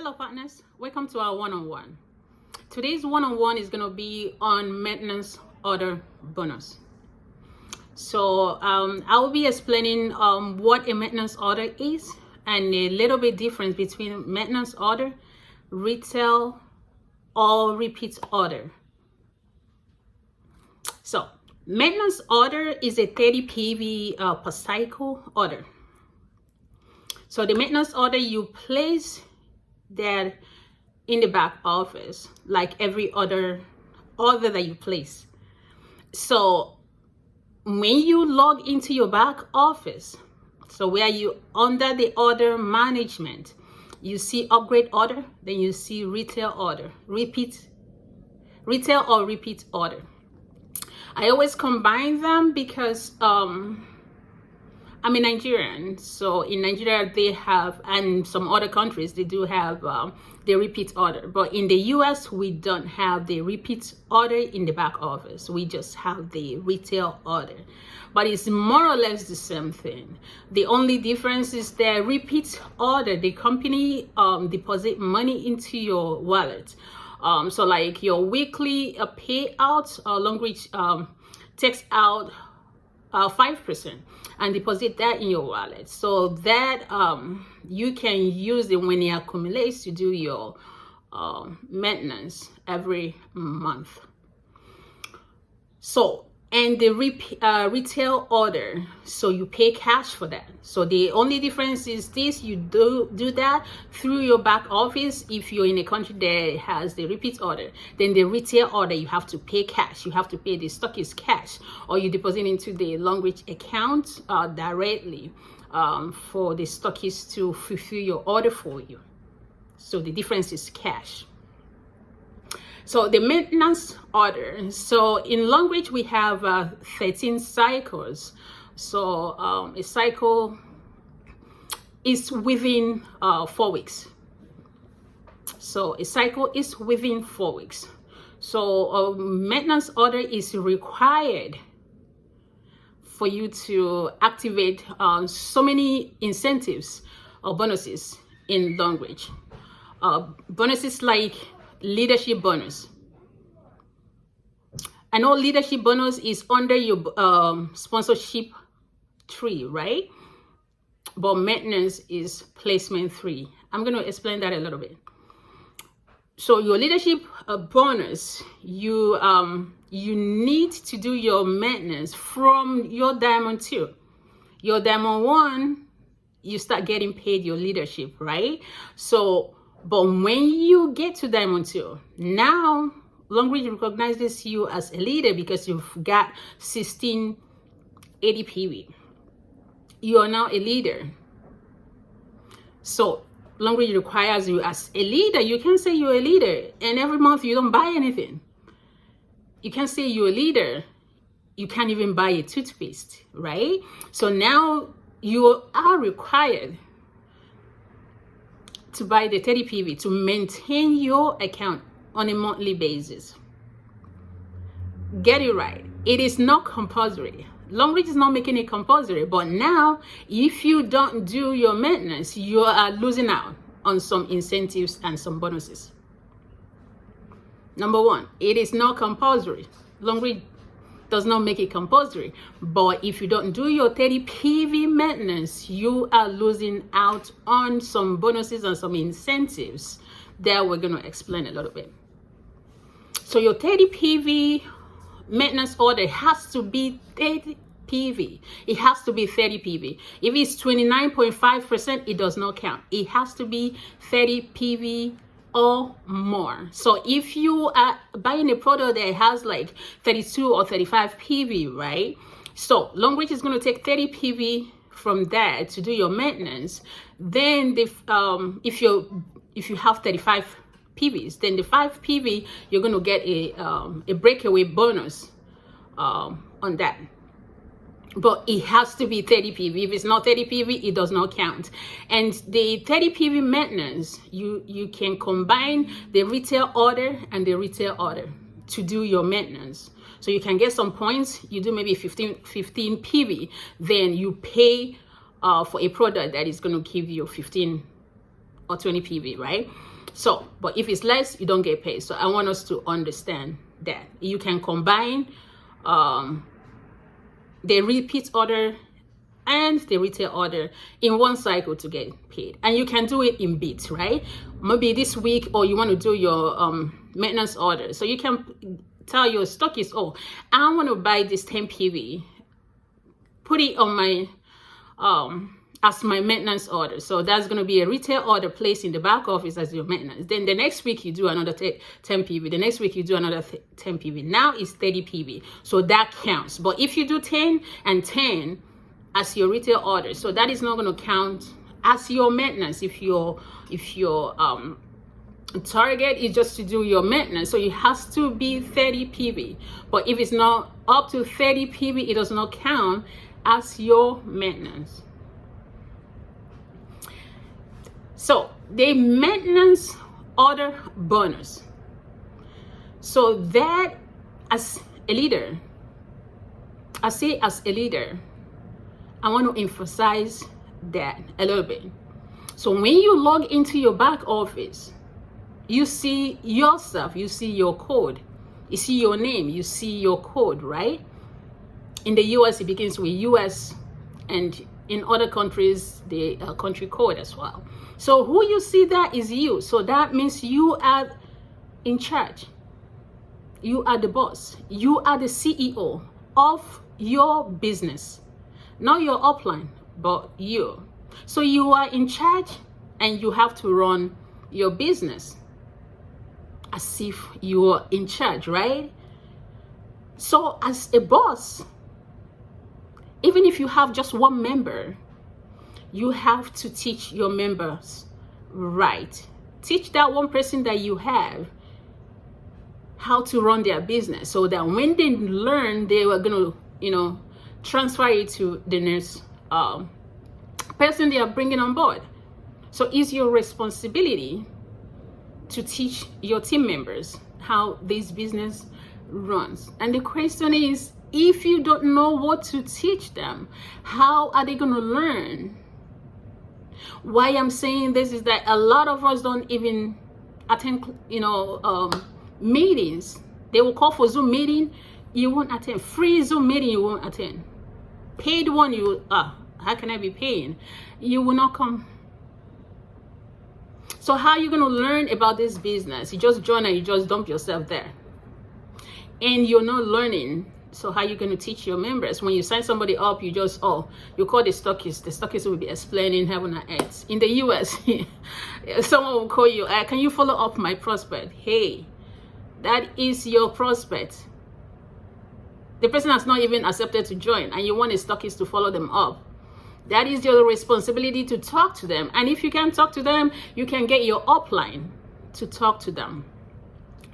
Hello partners, welcome to our one-on-one. Today's one-on-one is going to be on maintenance order bonus. So I will be explaining what a maintenance order is and a little bit difference between maintenance order, retail, or repeat order. So maintenance order is a 30 PV per cycle order. So the maintenance order, you place that in the back office like every other order that you place. So when you log into your back office, so where you under the order management, you see upgrade order, then you see retail order, retail or repeat order. I always combine them because I'm a Nigerian, so in Nigeria they have, and some other countries they do have the repeat order, but in the US we don't have the repeat order in the back office. We just have the retail order, but it's more or less the same thing. The only difference is the repeat order, the company deposit money into your wallet. So like your weekly payout, Longrich takes out 5% and deposit that in your wallet, so that you can use it when it accumulates to do your maintenance every month. So and the retail order, so you pay cash for that. So the only difference is this: you do that through your back office. If you're in a country that has the repeat order, then the retail order you have to pay cash. You have to pay the stockist cash, or you deposit into the Longrich account directly for the stockist to fulfill your order for you. So the difference is cash. So the maintenance order, so in Longrich we have 13 cycles. So a cycle is within 4 weeks. So a cycle is within 4 weeks. So a maintenance order is required for you to activate so many incentives or bonuses in Longrich. Bonuses like leadership bonus. I know leadership bonus is under your sponsorship 3, right? But maintenance is placement 3. I'm going to explain that a little bit. So your leadership bonus, you need to do your maintenance from your diamond 2. Your diamond 1, you start getting paid your leadership, right? So but when you get to diamond 2, now Longrich recognizes you as a leader because you've got 1680 PV. You are now a leader. So Longrich requires you as a leader. You can say you're a leader and every month you don't buy anything. You can say you're a leader. You can't even buy a toothpaste, right? So now you are required to buy the 30 PV to maintain your account on a monthly basis. Get it right. It is not compulsory. Longrich is not making it compulsory, but now if you don't do your maintenance, you are losing out on some incentives and some bonuses. Number 1, it is not compulsory. Longrich does not make it compulsory, but if you don't do your 30 PV maintenance, you are losing out on some bonuses and some incentives that we're going to explain a little bit. So your 30 PV maintenance order has to be 30 PV. It has to be 30 PV. If it's 29.5%, it does not count. It has to be 30 PV or more. So if you are buying a product that has like 32 or 35 PV, right? So Longrich is going to take 30 PV from that to do your maintenance. Then if you have 35 PVs, then the 5 PV you're going to get a breakaway bonus on that. But it has to be 30 PV. If it's not 30 PV, it does not count. And the 30 PV maintenance, you can combine the retail order and the retail order to do your maintenance. So you can get some points. You do maybe 15 PV, then you pay for a product that is going to give you 15 or 20 PV, right? So, but if it's less, you don't get paid. So I want us to understand that you can combine the repeat order and the retail order in one cycle to get paid. And you can do it in bits, right? Maybe this week, or you want to do your maintenance order. So you can tell your stockist, oh, I want to buy this 10 PV, put it on my as my maintenance order. So that's going to be a retail order placed in the back office as your maintenance. Then the next week you do another 10 PV. The next week you do another 10 PV. Now it's 30 PV. So that counts. But if you do 10 and 10 as your retail order, so that is not going to count as your maintenance. If your target is just to do your maintenance, so it has to be 30 PV. But if it's not up to 30 PV, it does not count as your maintenance. So the maintenance order bonus. So that, as a leader, I say as a leader, I want to emphasize that a little bit. So when you log into your back office, you see yourself, you see your code, you see your name, you see your code, right? In the US, it begins with US, and in other countries, the country code as well. So who you see that is you. So that means you are in charge. You are the boss. You are the CEO of your business. Not your upline, but you. So you are in charge, and you have to run your business as if you are in charge, right? So as a boss, even if you have just one member, you have to teach your members right. Teach that one person that you have how to run their business, so that when they learn, they are going to, transfer it to the next person they are bringing on board. So it's your responsibility to teach your team members how this business runs. And the question is, if you don't know what to teach them, how are they going to learn? Why I'm saying this is that a lot of us don't even attend, meetings. They will call for Zoom meeting, you won't attend. Free Zoom meeting, you won't attend. Paid one, how can I be paying? You will not come. So how are you going to learn about this business? You just join and you just dump yourself there, and you're not learning. So how are you going to teach your members? When you sign somebody up, you just, you call the stockist. The stockist will be explaining heaven and earth. In the US, someone will call you, can you follow up my prospect? Hey, that is your prospect. The person has not even accepted to join, and you want a stockist to follow them up. That is your responsibility to talk to them. And if you can't talk to them, you can get your upline to talk to them.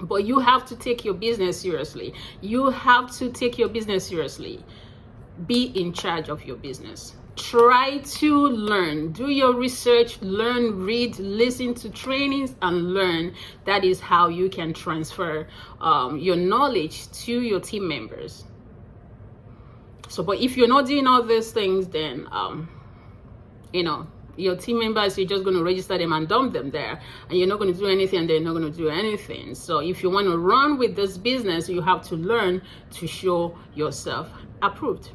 But you have to take your business seriously. You have to take your business seriously. Be in charge of your business. Try to learn. Do your research. Learn, read, listen to trainings, and learn. That is how you can transfer your knowledge to your team members. So, but if you're not doing all these things, then, your team members, you're just going to register them and dump them there, and you're not going to do anything, and they're not going to do anything. So if you want to run with this business, you have to learn to show yourself approved.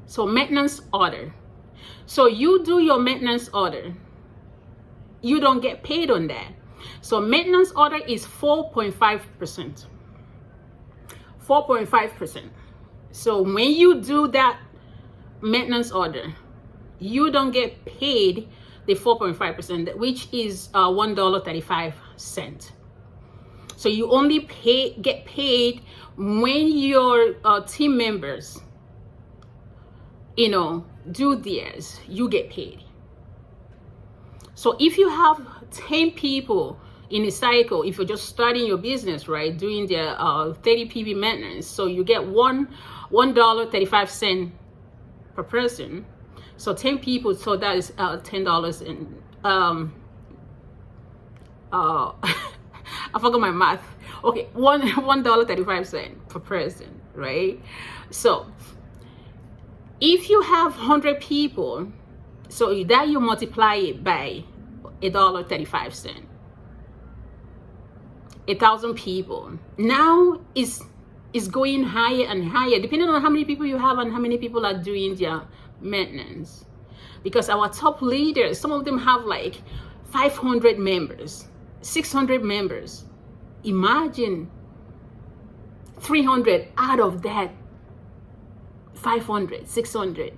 So maintenance order. So you do your maintenance order. You don't get paid on that. So maintenance order is 4.5%. 4.5%. So when you do that maintenance order, you don't get paid the 4.5%, which is $1.35. So you only get paid when your team members, do theirs. You get paid. So if you have 10 people in a cycle, if you're just starting your business, right, doing their 30 PV maintenance, so you get $1.35 per person. So 10 people, so that is $10 and I forgot my math. Okay, $1.35 per person, right? So if you have 100 people, so that you multiply it by $1.35. 1,000 people. Now it's going higher and higher, depending on how many people you have and how many people are doing their maintenance. Because our top leaders, some of them have like 500 members, 600 members. Imagine 300 out of that 500, 600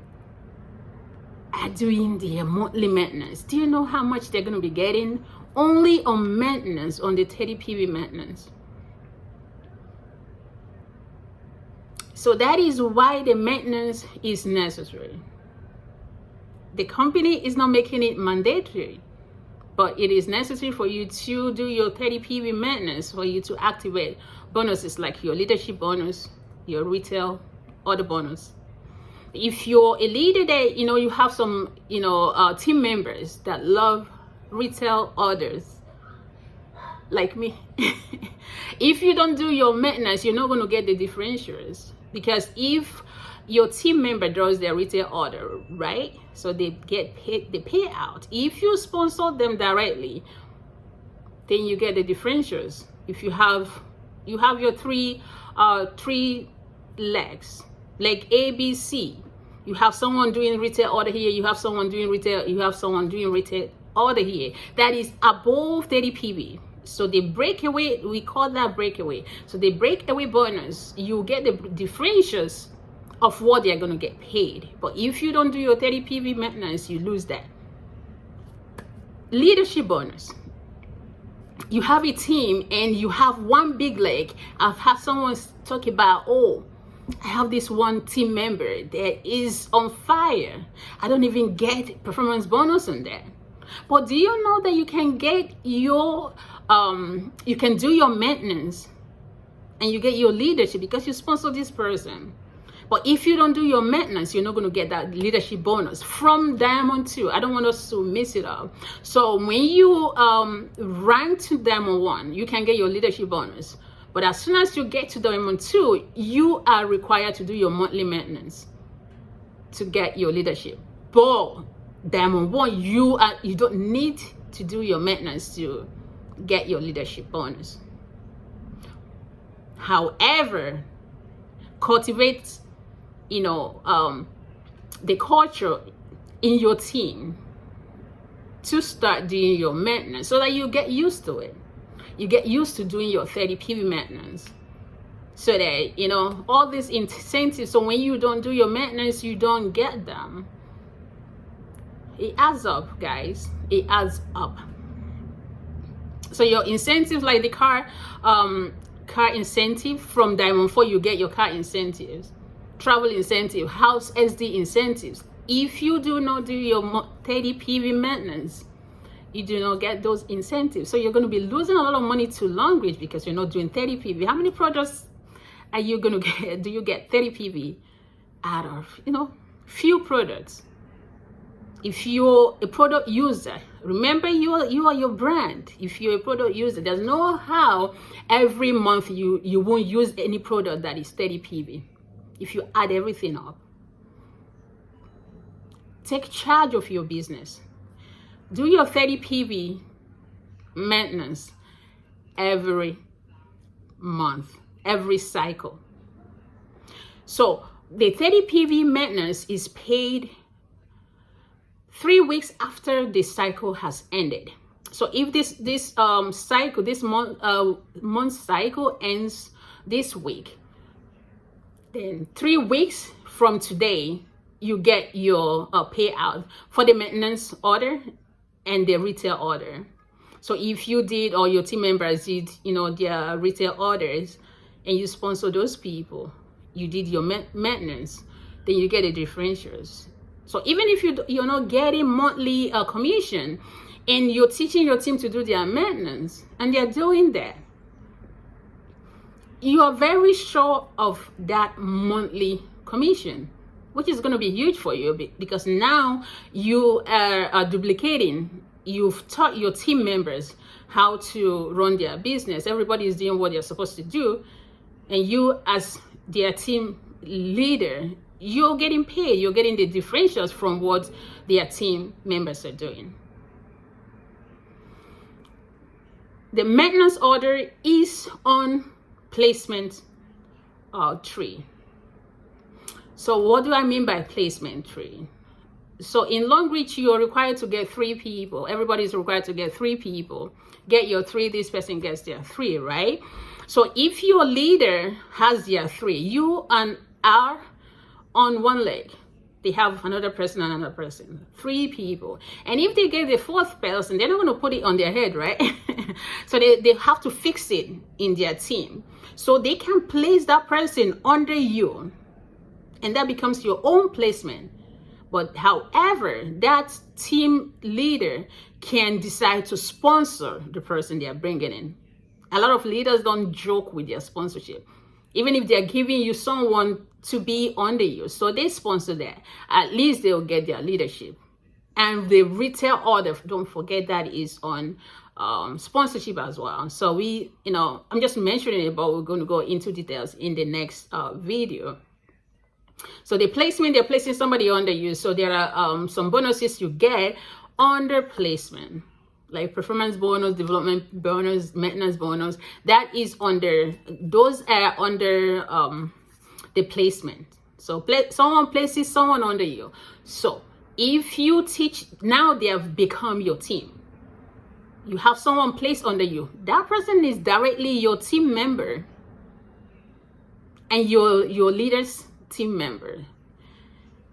are doing their monthly maintenance. Do you know how much they're going to be getting only on maintenance, on the 30 PV maintenance? So that is why the maintenance is necessary. The company is not making it mandatory, but it is necessary for you to do your 30 PV maintenance, for you to activate bonuses like your leadership bonus, your retail order bonus. If you're a leader that, you have some, team members that love retail orders, like me, if you don't do your maintenance, you're not going to get the differentials. Because if your team member does their retail order, right? So they get paid the payout. If you sponsor them directly, then you get the differentials. If you have your three legs, like A, B, C. You have someone doing retail order here, you have someone doing retail, you have someone doing retail order here. That is above 30 PV. So the breakaway, we call that breakaway. So the breakaway bonus, you get the differentials of what they're going to get paid. But if you don't do your 30 PV maintenance, you lose that. Leadership bonus. You have a team and you have one big leg. I've had someone talk about, oh, I have this one team member that is on fire. I don't even get performance bonus on that. But do you know that you can get your, you can do your maintenance and you get your leadership because you sponsor this person. But if you don't do your maintenance, you're not going to get that leadership bonus from Diamond 2. I don't want us to miss it up. So when you rank to Diamond 1, you can get your leadership bonus. But as soon as you get to Diamond 2, you are required to do your monthly maintenance to get your leadership. But Diamond 1, you don't need to do your maintenance to get your leadership bonus. However, cultivate the culture in your team to start doing your maintenance so that you get used to it. You get used to doing your 30 PV maintenance so that, all these incentives. So when you don't do your maintenance, you don't get them. It adds up, guys. It adds up. So your incentives, like the car incentive from Diamond 4, you get your car incentives. Travel incentive, house SD incentives. If you do not do your 30 PV maintenance, you do not get those incentives. So you're going to be losing a lot of money to Longrich because you're not doing 30 PV. How many products are you going to get? Do you get 30 PV out of, few products? If you're a product user, remember you are your brand. If you're a product user, there's no how every month you won't use any product that is 30 PV. If you add everything up, take charge of your business. Do your 30 PV maintenance every month, every cycle. So the 30 PV maintenance is paid 3 weeks after the cycle has ended. So if this cycle, this month cycle ends this week, then 3 weeks from today, you get your payout for the maintenance order and the retail order. So if you did, or your team members did, their retail orders, and you sponsor those people, you did your maintenance, then you get the differentials. So even if you're not getting monthly commission, and you're teaching your team to do their maintenance, and they're doing that, you are very sure of that monthly commission, which is going to be huge for you because now you are duplicating. You've taught your team members how to run their business. Everybody is doing what they're supposed to do. And you, as their team leader, you're getting paid. You're getting the differentials from what their team members are doing. The maintenance order is on placement 3. So what do I mean by placement 3? So in Longrich, you're required to get 3 people. Everybody is required to get 3 people. Get your 3, this person gets their 3, right? So if your leader has their 3, you and are on one leg, they have another person and another person, 3 people. And if they get the 4th person, they're not going to put it on their head, right? So they have to fix it in their team. So they can place that person under you, and that becomes your own placement. But however, that team leader can decide to sponsor the person they are bringing in. A lot of leaders don't joke with their sponsorship, even if they're giving you someone to be under you. So they sponsor that. At least they'll get their leadership. And the retail order, don't forget, that is on sponsorship as well. So I'm just mentioning it, but we're going to go into details in the next video. So the placement, they're placing somebody under you. So there are some bonuses you get under placement, like performance bonus, development bonus, maintenance bonus. That is under, those are under the placement. So someone places someone under you. So if you teach, now they have become your team. You have someone placed under you. That person is directly your team member and your leader's team member.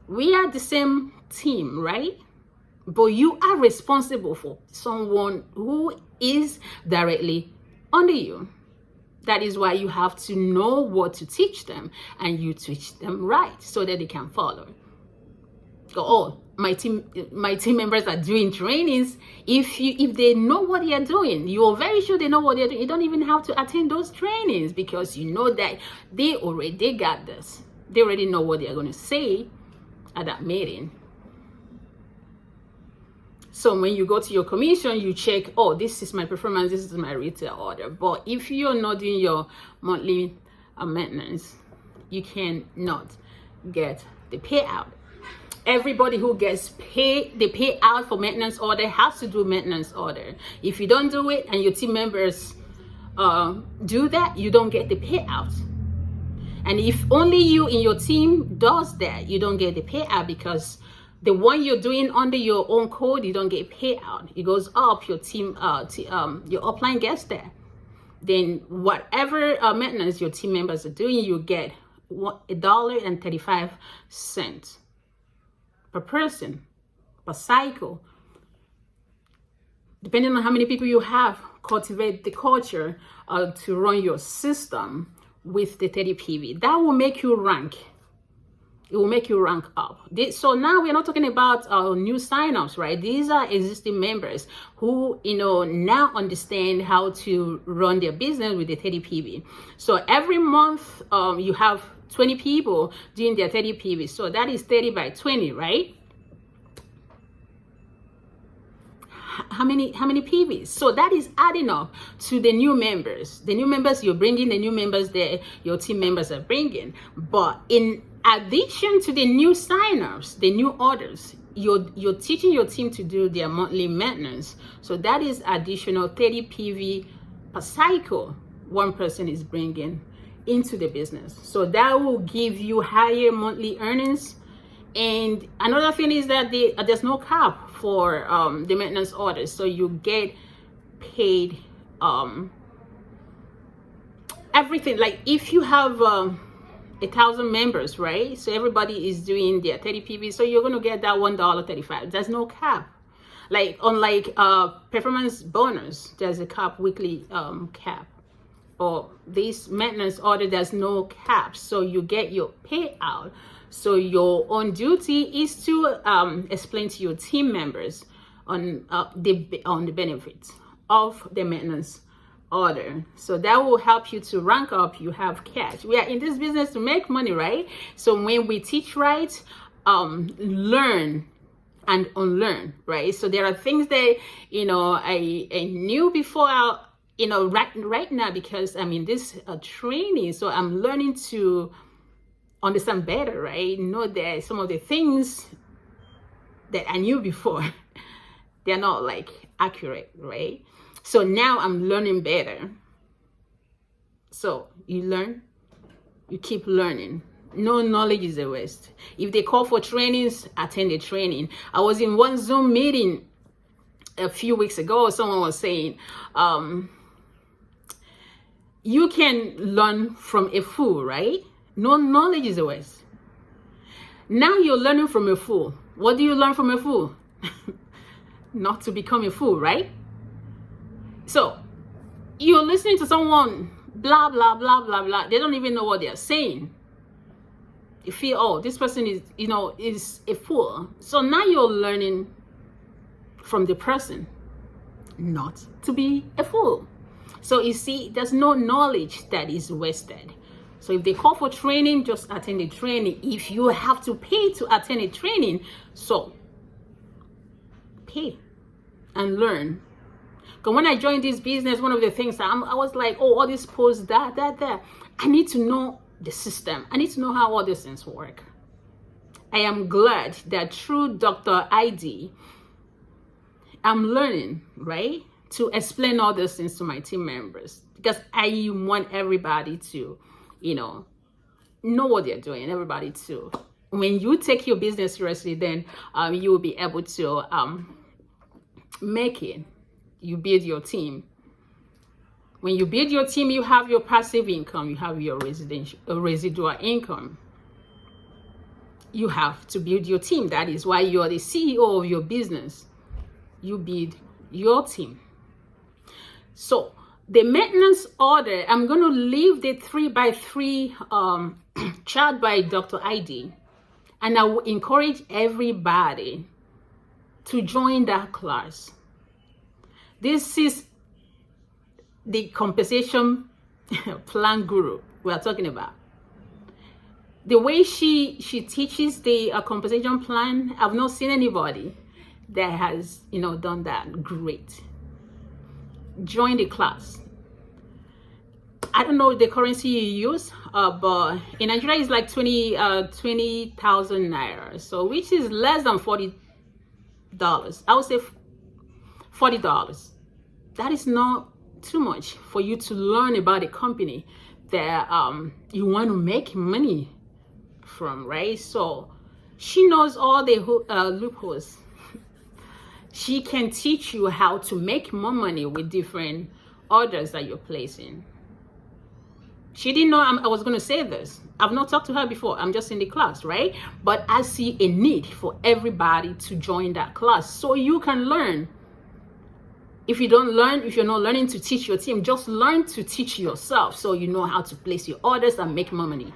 We are the same team, right? But you are responsible for someone who is directly under you. That is why you have to know what to teach them, and you teach them right so that they can follow. Oh, my team members are doing trainings. If they know what they are doing, you're very sure they know what they're doing. You don't even have to attend those trainings, because you know that they got this. They already know what they're going to say at that meeting. So when you go to your commission, you check, oh, this is my performance, this is my retail order. But if you're not doing your monthly maintenance, you cannot get the payout. Everybody who gets paid, the payout for maintenance order has to do maintenance order. If you don't do it and your team members do that, you don't get the payout. And if only you in your team does that, you don't get the payout, because the one you're doing under your own code, you don't get payout. It goes up, your team, your upline gets that. Then whatever maintenance your team members are doing, you get $1.35 per person, per cycle. Depending on how many people you have, cultivate the culture to run your system with the 30 PV. That will make you rank. It will make you rank up. So now we're not talking about new signups, right? These are existing members who, now understand how to run their business with the 30 PV. So every month, you have 20 people doing their 30 PV. So that is 30 by 20, right? How many PVs? So that is adding up to the new members. The new members you're bringing, the new members that your team members are bringing. But in addition to the new signups, the new orders, you're teaching your team to do their monthly maintenance. So that is additional 30 PV per cycle one person is bringing into the business. So that will give you higher monthly earnings. And another thing is that there's no cap for the maintenance orders. So you get paid everything. Like if you have 1,000 members, right? So everybody is doing their 30 PV. So you're going to get that $1.35. There's no cap. Like unlike performance bonus, there's a cap, weekly cap. Or this maintenance order, there's no cap. So you get your payout. So your own duty is to explain to your team members on the benefits of the maintenance order. So that will help you to rank up. You have cash. We are in this business to make money, right? So when we teach right, learn and unlearn, right? So there are things that I knew before. Right now, because I'm in this training, so I'm learning to understand better, right? Know that some of the things that I knew before, they're not like accurate, right? So now I'm learning better. So you learn, you keep learning. No knowledge is a waste. If they call for trainings, attend the training. I was in one Zoom meeting a few weeks ago. Someone was saying, you can learn from a fool, right? No knowledge is a waste. Now you're learning from a fool. What do you learn from a fool? Not to become a fool, right? So you're listening to someone, blah, blah, blah, blah, blah. They don't even know what they're saying. You feel, oh, this person is, is a fool. So now you're learning from the person not to be a fool. So you see, there's no knowledge that is wasted. So if they call for training, just attend the training. If you have to pay to attend a training, so pay and learn. Because when I joined this business, one of the things I was like, oh, all these posts, that. I need to know the system. I need to know how all these things work. I am glad that through Dr. ID, I'm learning, right, to explain all those things to my team members, because I want everybody to, know what they're doing. Everybody to, when you take your business seriously, then you will be able to make it. You build your team. When you build your team, you have your passive income, you have your residual income. You have to build your team. That is why you are the CEO of your business. You build your team. So the maintenance order, I'm going to leave the 3x3 chart by Dr. ID, and I will encourage everybody to join that class. This is the compensation plan guru we are talking about. The way she teaches the compensation plan, I've not seen anybody that has done that great. Join the class. I don't know the currency you use, but in Nigeria it's like 20,000 naira, so which is less than $40. I would say $40. That is not too much for you to learn about a company that you want to make money from, right? So she knows all the loopholes. She can teach you how to make more money with different orders that you're placing. She didn't know I was going to say this. I've not talked to her before. I'm just in the class, right? But I see a need for everybody to join that class so you can learn. If you don't learn, if you're not learning to teach your team, just learn to teach yourself so you know how to place your orders and make more money.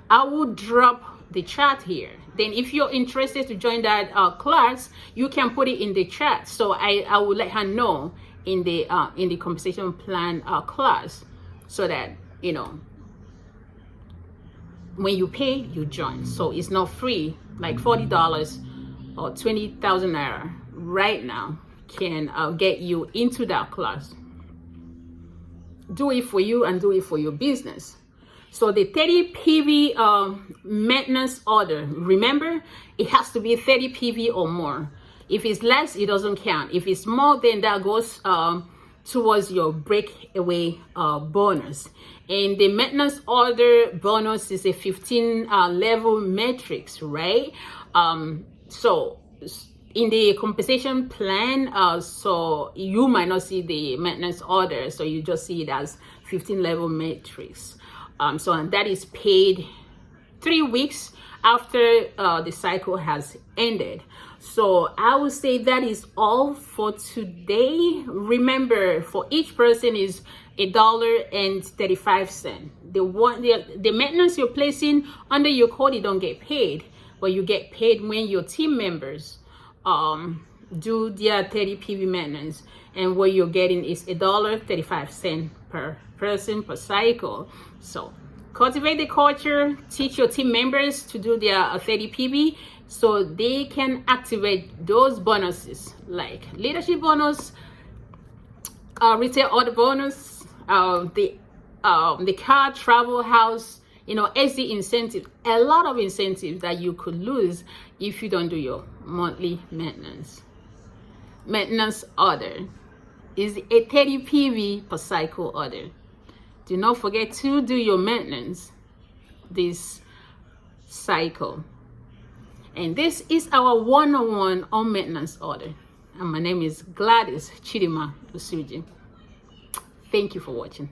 I will drop the chat here. Then if you're interested to join that class, you can put it in the chat. So I will let her know in the compensation plan class, so that when you pay, you join. So it's not free. Like $40 or 20,000 naira right now can get you into that class. Do it for you and do it for your business. So the 30 PV maintenance order, remember, it has to be 30 PV or more. If it's less, it doesn't count. If it's more, then that goes towards your breakaway bonus. And the maintenance order bonus is a 15 level matrix, right? So in the compensation plan, so you might not see the maintenance order, so you just see it as 15 level matrix. And that is paid 3 weeks after the cycle has ended. So I would say that is all for today. Remember, for each person is $1.35. The maintenance you're placing under your code, you don't get paid, but you get paid when your team members do their 30 PV maintenance, and what you're getting is $1.35 per person per cycle. So cultivate the culture, teach your team members to do their 30 PV so they can activate those bonuses like leadership bonus, retail order bonus, the car, travel, house, You know, SD incentive, a lot of incentives that you could lose if you don't do your monthly maintenance. Maintenance order is a 30 PV per cycle order. Do not forget to do your maintenance this cycle. And this is our one-on-one on maintenance order. And my name is Gladys Chidima Usuji. Thank you for watching.